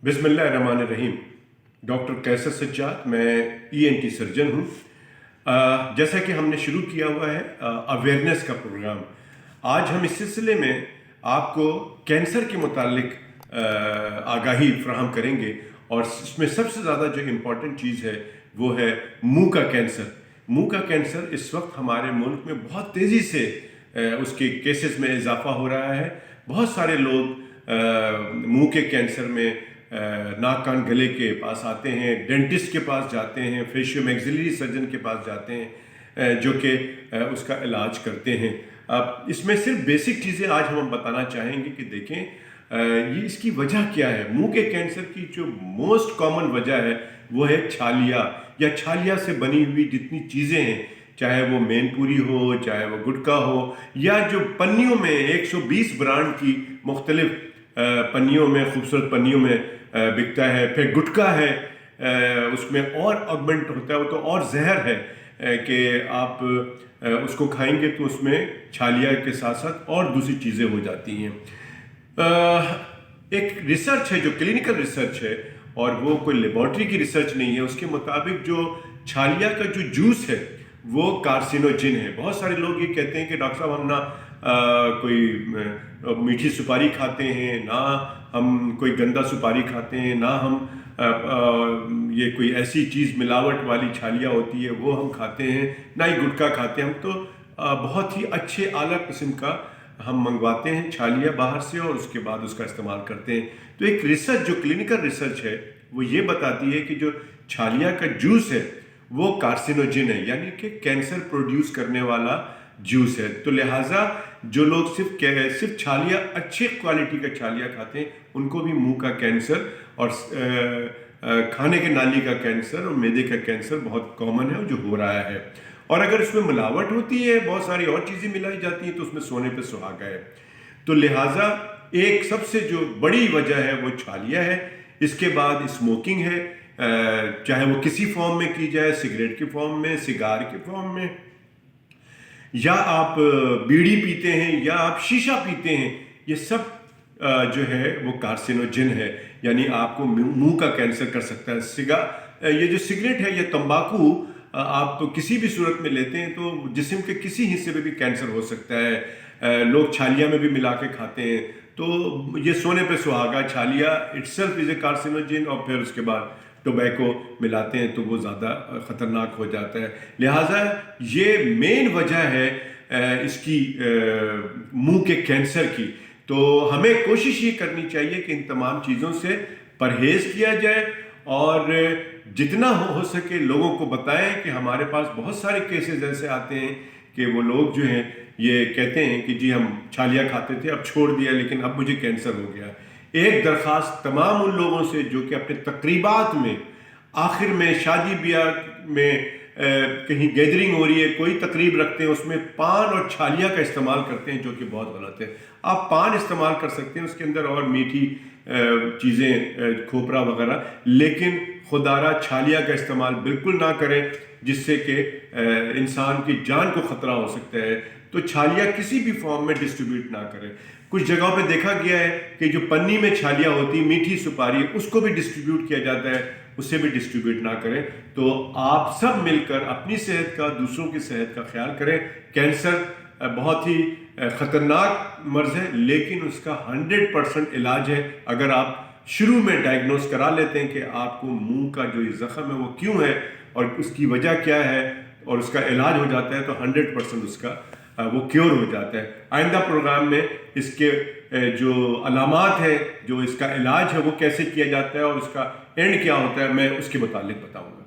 बिस्मिल्लाहिर्रहमानिर्रहीम। डॉक्टर कैसर सज्जाद, मैं ENT surgeon हूँ। जैसा कि हमने शुरू किया हुआ है अवेयरनेस का प्रोग्राम, आज हम इस सिलसिले में आपको कैंसर के मुतालिक आगाही फ्राहम करेंगे। और इसमें सबसे ज़्यादा जो इम्पॉर्टेंट चीज़ है वो है मुंह का कैंसर। मुंह का कैंसर इस वक्त हमारे मुल्क में बहुत तेज़ी से उसके केसेस में इजाफा हो रहा है। बहुत सारे लोग मुंह के कैंसर में नाक कान गले के पास आते हैं, डेंटिस्ट के पास जाते हैं, फेशियो मैक्सिलरी सर्जन के पास जाते हैं जो कि उसका इलाज करते हैं। अब इसमें सिर्फ बेसिक चीज़ें आज हम बताना चाहेंगे कि देखें ये इसकी वजह क्या है। मुंह के कैंसर की जो मोस्ट कॉमन वजह है वो है छालिया या छालिया से बनी हुई जितनी चीज़ें हैं, चाहे वो मैनपुरी हो, चाहे वो गुटखा हो, या जो पन्नियों में 120 ब्रांड की मुख्तलिफ पन्नियों में, खूबसूरत पन्नियों में बिकता है। फिर गुटखा है, उसमें और ऑगमेंट होता है, वो तो और जहर है कि आप उसको खाएंगे तो उसमें छालिया के साथ साथ और दूसरी चीज़ें हो जाती हैं। एक रिसर्च है जो क्लिनिकल रिसर्च है और वो कोई लेबॉर्ट्री की रिसर्च नहीं है, उसके मुताबिक जो छालिया का जो जूस है वो कार्सिनोजिन है। बहुत सारे लोग ये कहते हैं कि डॉक्टर साहब हम ना कोई मीठी सुपारी खाते हैं, ना हम कोई गंदा सुपारी खाते हैं, ना हम ये कोई ऐसी चीज़ मिलावट वाली छालिया होती है वो हम खाते हैं, ना ही गुटखा खाते हैं। हम तो बहुत ही अच्छे आला किस्म का हम मंगवाते हैं छालिया बाहर से और उसके बाद उसका इस्तेमाल करते हैं। तो एक रिसर्च जो क्लिनिकल रिसर्च है वो ये बताती है कि जो छालिया का जूस है वो कार्सिनोजिन है, यानी कि कैंसर प्रोड्यूस करने वाला जूस है। तो लिहाजा जो लोग सिर्फ छालिया, अच्छे क्वालिटी का छालिया खाते हैं, उनको भी मुंह का कैंसर और खाने के नाली का कैंसर और मैदे का कैंसर बहुत कॉमन है जो हो रहा है। और अगर इसमें मिलावट होती है, बहुत सारी और चीज़ें मिलाई जाती हैं, तो उसमें सोने पे सुहागा है। तो लिहाजा एक सबसे जो बड़ी वजह है वो छालिया है। इसके बाद स्मोकिंग है, चाहे वो किसी फॉर्म में की जाए, सिगरेट के फॉर्म में, सिगार के फॉर्म में, या आप बीड़ी पीते हैं या आप शीशा पीते हैं, ये सब जो है वो कार्सिनोजिन है, यानी आपको मुंह का कैंसर कर सकता है। ये जो सिगरेट है, ये तंबाकू आप तो किसी भी सूरत में लेते हैं तो जिस्म के किसी हिस्से में भी कैंसर हो सकता है। लोग छालिया में भी मिला के खाते हैं, तो ये सोने पे सुहागा। छालिया इटसेल्फ इज ए कार्सिनोजिन, और फिर उसके बाद टोबैको मिलाते हैं तो वो ज़्यादा ख़तरनाक हो जाता है। लिहाजा ये मेन वजह है इसकी मुंह के कैंसर की। तो हमें कोशिश ये करनी चाहिए कि इन तमाम चीज़ों से परहेज़ किया जाए और जितना हो सके लोगों को बताएं कि हमारे पास बहुत सारे केसेस ऐसे आते हैं कि वो लोग जो हैं ये कहते हैं कि जी हम छालिया खाते थे, अब छोड़ दिया, लेकिन अब मुझे कैंसर हो गया। एक दरख्वास्त तमाम उन लोगों से जो कि अपने तकरीबात में, आखिर में शादी ब्याह में कहीं गैदरिंग हो रही है, कोई तकरीब रखते हैं, उसमें पान और छालिया का इस्तेमाल करते हैं, जो कि बहुत गलत है। आप पान इस्तेमाल कर सकते हैं, उसके अंदर और मीठी चीज़ें, खोपरा वगैरह, लेकिन खुदारा छालिया का इस्तेमाल बिल्कुल ना करें, जिससे कि इंसान की जान को ख़तरा हो सकता है। तो छालिया किसी भी फॉर्म में डिस्ट्रीब्यूट ना करें। कुछ जगहों पे देखा गया है कि जो पन्नी में छालिया होती है, मीठी सुपारी, उसको भी डिस्ट्रीब्यूट किया जाता है, उससे भी डिस्ट्रीब्यूट ना करें। तो आप सब मिलकर अपनी सेहत का, दूसरों की सेहत का ख्याल करें। कैंसर बहुत ही ख़तरनाक मर्ज़ है, लेकिन उसका 100% इलाज है। अगर आप शुरू में डायग्नोस करा लेते हैं कि आपको मुंह का जो ज़ख़म है वो क्यों है और उसकी वजह क्या है, और उसका इलाज हो जाता है, तो 100% उसका वो क्योर हो जाता है। आइंदा प्रोग्राम में इसके जो अलामात है, जो इसका इलाज है वो कैसे किया जाता है और उसका एंड क्या होता है, मैं उसके मुतालिक बताऊँगा।